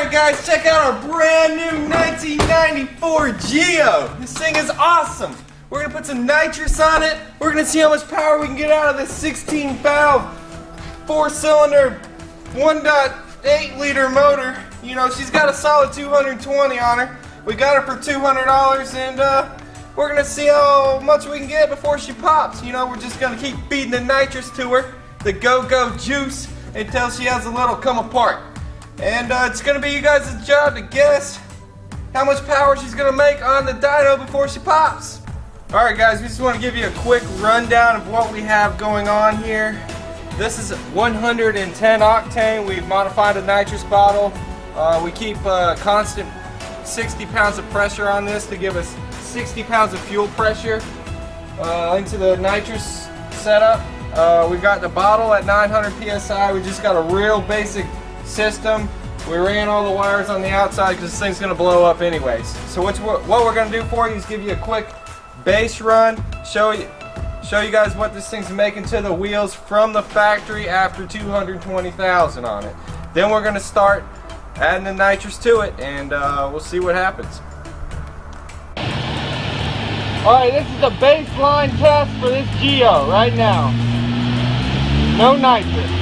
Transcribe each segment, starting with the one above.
Alright guys, check out our brand new 1994 Geo. This thing is awesome. We're going to put some nitrous on it. We're going to see how much power we can get out of this 16 valve, 4-cylinder, 1.8 liter motor. You know, she's got a solid 220 on her. We got her for $200 and we're going to see how much we can get before she pops. You know, we're just going to keep feeding the nitrous to her, the go-go juice, until she has a little come apart. And it's going to be you guys' job to guess how much power she's going to make on the dyno before she pops. Alright guys, we just want to give you a quick rundown of what we have going on here. This is 110 octane. We've modified a nitrous bottle. We keep a constant 60 pounds of pressure on this to give us 60 pounds of fuel pressure into the nitrous setup. We've got the bottle at 900 psi. We just got a real basic system. We ran all the wires on the outside because this thing's going to blow up anyways. So what we're going to do for you is give you a quick base run, show you guys what this thing's making to the wheels from the factory after 220,000 on it. Then we're going to start adding the nitrous to it and we'll see what happens. Alright, this is the baseline test for this Geo right now. No nitrous.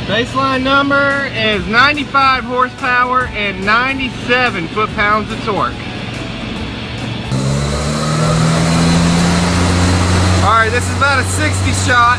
Baseline number is 95 horsepower and 97 foot-pounds of torque. Alright, this is about a 60 shot.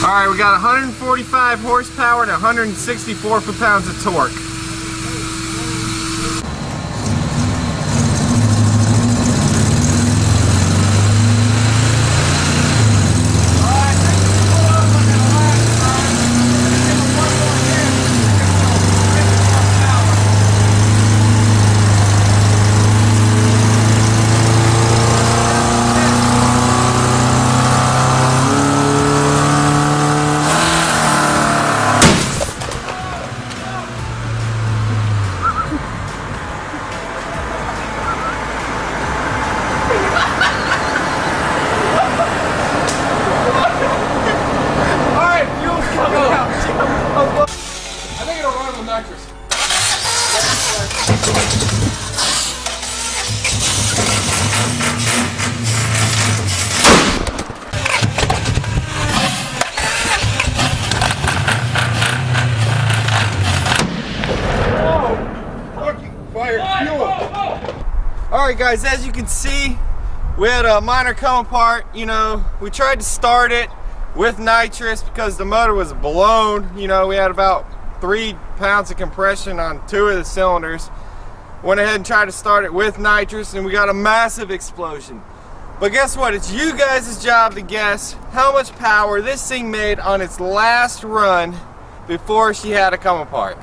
Alright, we got 145 horsepower and 164 foot-pounds of torque. Alright guys, as you can see, we had a minor come apart. You know, we tried to start it with nitrous because the motor was blown. You know, we had about 3 pounds of compression on 2 of the cylinders. Went ahead and tried to start it with nitrous and we got a massive explosion. But guess what? It's you guys' job to guess how much power this thing made on its last run before she had to come apart.